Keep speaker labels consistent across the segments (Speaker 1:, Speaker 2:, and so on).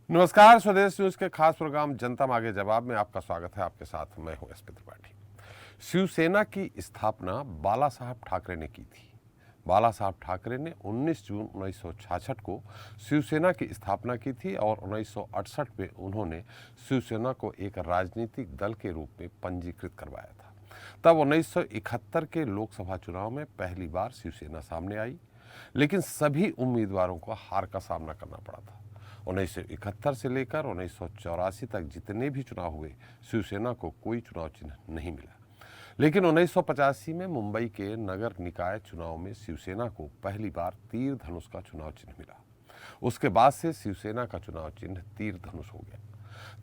Speaker 1: नमस्कार। स्वदेश न्यूज के खास प्रोग्राम जनता मांगे जवाब में आपका स्वागत है। आपके साथ मैं हूं एसपी त्रिपाठी। शिवसेना की स्थापना बाला साहब ठाकरे ने की थी। बाला साहब ठाकरे ने 19 जून 1966 को शिवसेना की स्थापना की थी और 1968 में उन्होंने शिवसेना को एक राजनीतिक दल के रूप में पंजीकृत करवाया था। तब 1971 के लोकसभा चुनाव में पहली बार शिवसेना सामने आई, लेकिन सभी उम्मीदवारों को हार का सामना करना पड़ा था। 1971 से लेकर 1984 तक जितने भी चुनाव हुए, शिवसेना को कोई चुनाव चिन्ह नहीं मिला। लेकिन 1985 में मुंबई के नगर निकाय चुनाव में शिवसेना को पहली बार तीर धनुष का चुनाव चिन्ह मिला। उसके बाद से शिवसेना का चुनाव चिन्ह तीर धनुष हो गया।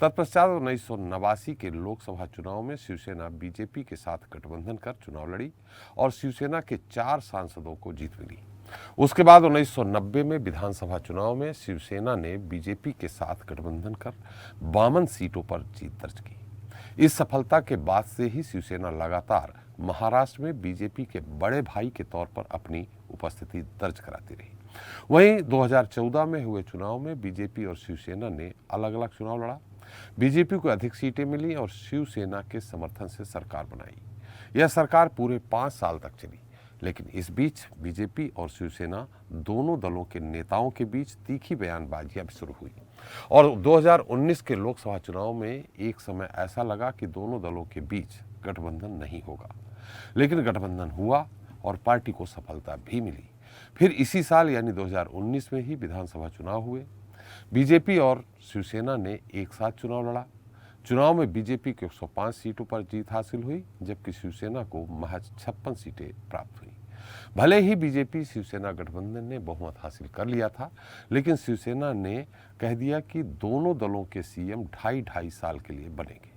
Speaker 1: तत्पश्चात 1989 के लोकसभा चुनाव में शिवसेना बीजेपी के साथ गठबंधन कर चुनाव लड़ी और शिवसेना के 4 सांसदों को जीत मिली। उसके बाद 1990 में विधानसभा चुनाव में शिवसेना ने बीजेपी के साथ गठबंधन कर 52 सीटों पर जीत दर्ज की। इस सफलता के बाद से ही शिवसेना लगातार महाराष्ट्र में बीजेपी के बड़े भाई के तौर पर अपनी उपस्थिति दर्ज कराती रही। वहीं 2014 में हुए चुनाव में बीजेपी और शिवसेना ने अलग अलग चुनाव लड़ा। बीजेपी को अधिक सीटें मिली और शिवसेना के समर्थन से सरकार बनाई। यह सरकार पूरे 5 साल तक चली, लेकिन इस बीच बीजेपी और शिवसेना दोनों दलों के नेताओं के बीच तीखी बयानबाजियां भी शुरू हुई और 2019 के लोकसभा चुनाव में एक समय ऐसा लगा कि दोनों दलों के बीच गठबंधन नहीं होगा, लेकिन गठबंधन हुआ और पार्टी को सफलता भी मिली। फिर इसी साल यानी 2019 में ही विधानसभा चुनाव हुए। बीजेपी और शिवसेना ने एक साथ चुनाव लड़ा। चुनाव में बीजेपी को 105 सीटों पर जीत हासिल हुई, जबकि शिवसेना को महज 56 सीटें प्राप्त हुई। भले ही बीजेपी शिवसेना गठबंधन ने बहुमत हासिल कर लिया था, लेकिन शिवसेना ने कह दिया कि दोनों दलों के सीएम 2.5 साल के लिए बनेंगे।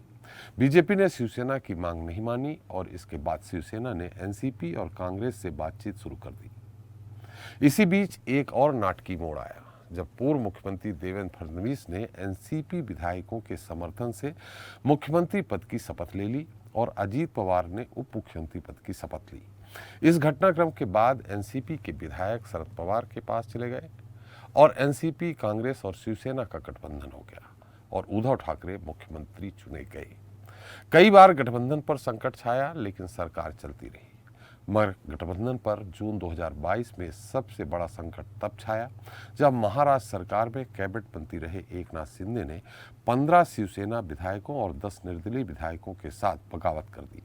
Speaker 1: बीजेपी ने शिवसेना की मांग नहीं मानी और इसके बाद शिवसेना ने एनसीपी और कांग्रेस से बातचीत शुरू कर दी। इसी बीच एक और नाटकीय मोड़ आया जब पूर्व मुख्यमंत्री देवेंद्र फडणवीस ने एनसीपी विधायकों के समर्थन से मुख्यमंत्री पद की शपथ ले ली और अजीत पवार ने उप मुख्यमंत्री पद की शपथ ली। इस घटनाक्रम के बाद एनसीपी के विधायक शरद पवार के पास चले गए और एनसीपी, कांग्रेस और शिवसेना का गठबंधन हो गया और उद्धव ठाकरे मुख्यमंत्री चुने गए। कई बार गठबंधन पर संकट छाया, लेकिन सरकार चलती रही। मगर गठबंधन पर जून 2022 में सबसे बड़ा संकट तब छाया जब महाराष्ट्र सरकार में कैबिनेट मंत्री रहे एकनाथ शिंदे ने 15 शिवसेना विधायकों और 10 निर्दलीय विधायकों के साथ बगावत कर दी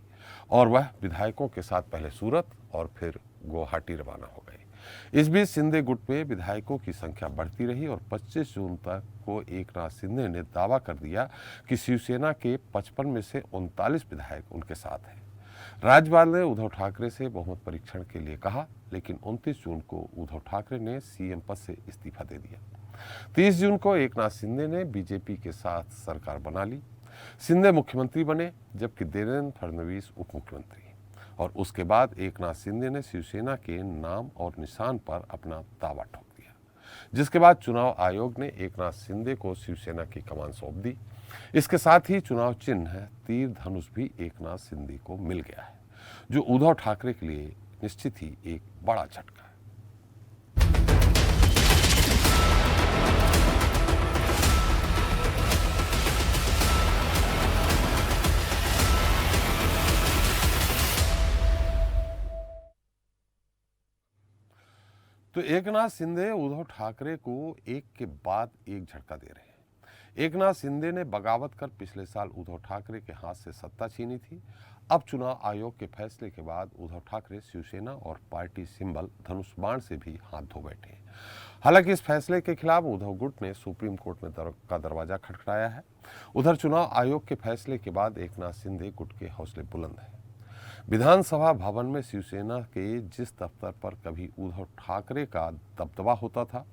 Speaker 1: और वह विधायकों के साथ पहले सूरत और फिर गुवाहाटी रवाना हो गए। इस बीच शिंदे गुट में विधायकों की संख्या बढ़ती रही और 25 जून तक को एकनाथ शिंदे ने दावा कर दिया कि शिवसेना के 55 में से 39 विधायक उनके साथ हैं। राज्यपाल ने उद्धव ठाकरे से बहुमत परीक्षण के लिए कहा, लेकिन 29 जून को उद्धव ठाकरे ने सीएम पद से इस्तीफा दे दिया। 30 जून को एकनाथ शिंदे ने बीजेपी के साथ सरकार बना ली। शिंदे मुख्यमंत्री बने, जबकि देवेंद्र फडणवीस उप मुख्यमंत्री। और उसके बाद एकनाथ शिंदे ने शिवसेना के नाम और निशान पर अपना दावा ठोक दिया, जिसके बाद चुनाव आयोग ने एकनाथ शिंदे को शिवसेना की कमान सौंप दी। इसके साथ ही चुनाव चिन्ह तीर धनुष भी एकनाथ शिंदे को मिल गया है, जो उद्धव ठाकरे के लिए निश्चित ही एक बड़ा झटका है। तो एकनाथ शिंदे उद्धव ठाकरे को एक के बाद एक झटका दे रहे हैं। एकनाथ शिंदे ने बगावत कर पिछले साल उद्धव ठाकरे के हाथ से सत्ता छीनी थी। अब चुनाव आयोग के फैसले के बाद उद्धव ठाकरे शिवसेना और पार्टी सिंबल धनुष बाण से भी हाथ धो बैठे हैं। हालांकि इस फैसले के खिलाफ उद्धव गुट ने सुप्रीम कोर्ट में का दरवाजा खटखटाया है। उधर चुनाव आयोग के फैसले के बाद एकनाथ शिंदे गुट के हौसले बुलंद हैं। विधानसभा भवन में शिवसेना के जिस दफ्तर पर कभी उद्धव ठाकरे का दबदबा होता था,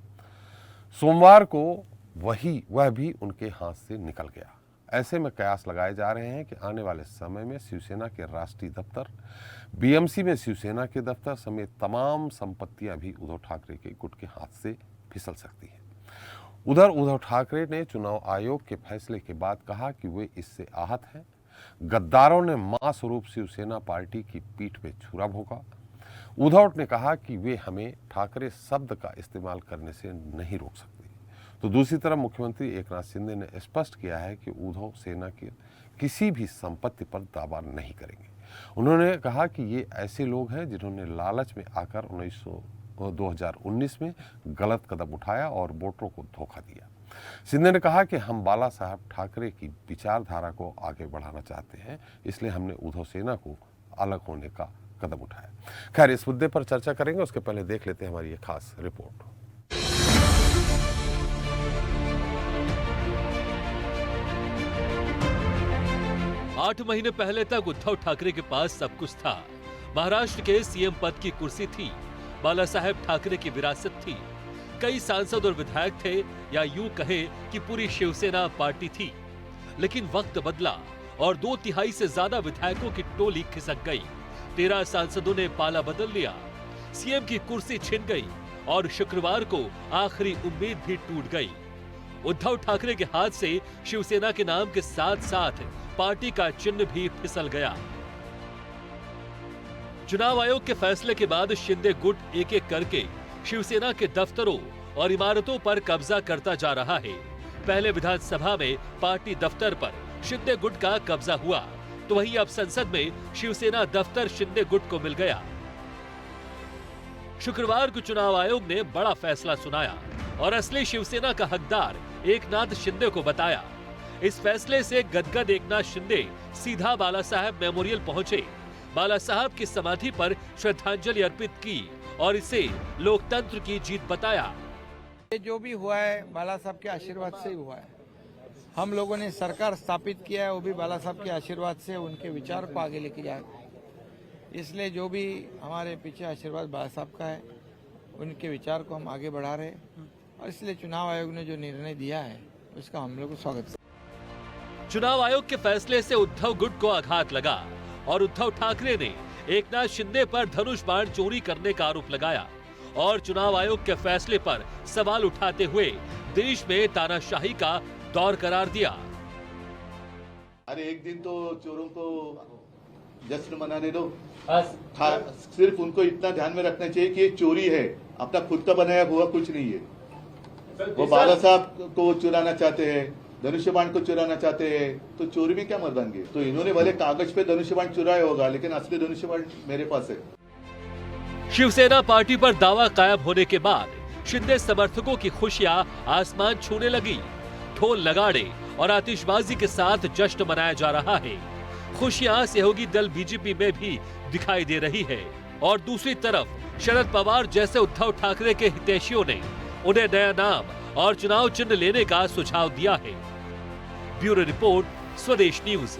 Speaker 1: सोमवार को वह भी उनके हाथ से निकल गया। ऐसे में कयास लगाए जा रहे हैं कि आने वाले समय में शिवसेना के राष्ट्रीय दफ्तर, बीएमसी में शिवसेना के दफ्तर समेत तमाम संपत्तियां भी उद्धव ठाकरे के गुट के हाथ से फिसल सकती हैं। उधर उद्धव ठाकरे ने चुनाव आयोग के फैसले के बाद कहा कि वे इससे आहत हैं। गद्दारों ने मां स्वरूप शिवसेना पार्टी की पीठ पे छुरा भोंका। उद्धव ने कहा कि वे हमें ठाकरे शब्द का इस्तेमाल करने से नहीं रोक सकते। तो दूसरी तरफ मुख्यमंत्री एकनाथ शिंदे ने स्पष्ट किया है कि उद्धव सेना की किसी भी संपत्ति पर दावा नहीं करेंगे। उन्होंने कहा कि ये ऐसे लोग हैं जिन्होंने लालच में आकर 2019 में गलत कदम उठाया और वोटरों को धोखा दिया। शिंदे ने कहा कि हम बाला साहब ठाकरे की विचारधारा को आगे बढ़ाना चाहते हैं, इसलिए हमने उद्धव सेना को अलग होने का कदम उठाया। खैर, इस मुद्दे पर चर्चा करेंगे, उसके पहले देख लेते हैं हमारी ये खास रिपोर्ट।
Speaker 2: आठ महीने पहले तक उद्धव ठाकरे के पास सब कुछ था। महाराष्ट्र के सीएम पद की कुर्सी थी, बाला साहेब ठाकरे की विरासत थी, कई सांसद और विधायक थे, या यूं कहे कि पूरी शिवसेना पार्टी थी। लेकिन वक्त बदला और 2/3 से ज्यादा विधायकों की टोली खिसक गई। 13 सांसदों ने पाला बदल लिया, सीएम की कुर्सी छिन गई और शुक्रवार को आखिरी उम्मीद भी टूट गई। उद्धव ठाकरे के हाथ से शिवसेना के नाम के साथ साथ पार्टी का चिन्ह भी फिसल गया। चुनाव आयोग के फैसले के बाद शिंदे गुट एक एक करके शिवसेना के दफ्तरों और इमारतों पर कब्जा करता जा रहा है। पहले विधानसभा में पार्टी दफ्तर पर शिंदे गुट का कब्जा हुआ, तो वहीं अब संसद में शिवसेना दफ्तर शिंदे गुट को मिल गया। शुक्रवार को चुनाव आयोग ने बड़ा फैसला सुनाया और असली शिवसेना का हकदार एकनाथ शिंदे को बताया। इस फैसले से गदगद एकनाथ शिंदे सीधा बाला साहेब मेमोरियल पहुंचे, बाला साहब की समाधि पर श्रद्धांजलि अर्पित की और इसे लोकतंत्र की जीत बताया।
Speaker 3: ये जो भी हुआ है बाला साहब के आशीर्वाद से ही हुआ है। हम लोगों ने सरकार स्थापित किया है, वो भी बाला साहब के आशीर्वाद से, उनके विचार को आगे लेके जाए। इसलिए जो भी हमारे पीछे आशीर्वाद बाला साहब का है, उनके विचार को हम आगे बढ़ा रहे हैं और इसलिए चुनाव आयोग ने जो निर्णय दिया है उसका हम लोग को स्वागत।
Speaker 2: चुनाव आयोग के फैसले से उद्धव गुट को आघात लगा और उद्धव ठाकरे ने एकनाथ शिंदे पर धनुष बाण चोरी करने का आरोप लगाया और चुनाव आयोग के फैसले पर सवाल उठाते हुए देश में तानाशाही का दौर करार दिया।
Speaker 4: अरे एक दिन तो चोरों को जश्न मनाने दो। सिर्फ उनको इतना ध्यान में रखना चाहिए कि ये चोरी है, अपना खुद का बनाया हुआ कुछ नहीं है। वो बाला साहब को चुराना चाहते हैं, धनुष्यबाण को चुराना चाहते हैं, तो चोरी भी क्या मर्दानगी। तो इन्होंने भले कागज पे धनुष्यबाण चुराया होगा, लेकिन असली धनुष्यबाण मेरे पास है।
Speaker 2: शिवसेना पार्टी पर दावा कायम होने के बाद शिंदे समर्थकों की खुशियां आसमान छूने लगी। ढोल नगाड़े और आतिशबाजी के साथ जश्न मनाया जा रहा है। खुशियां सहयोगी दल बीजेपी में भी दिखाई दे रही है और दूसरी तरफ शरद पवार जैसे उद्धव ठाकरे के हितैषियों ने उन्हें नया नाम और चुनाव चिन्ह लेने का सुझाव दिया है। ब्यूरो रिपोर्ट, स्वदेश न्यूज।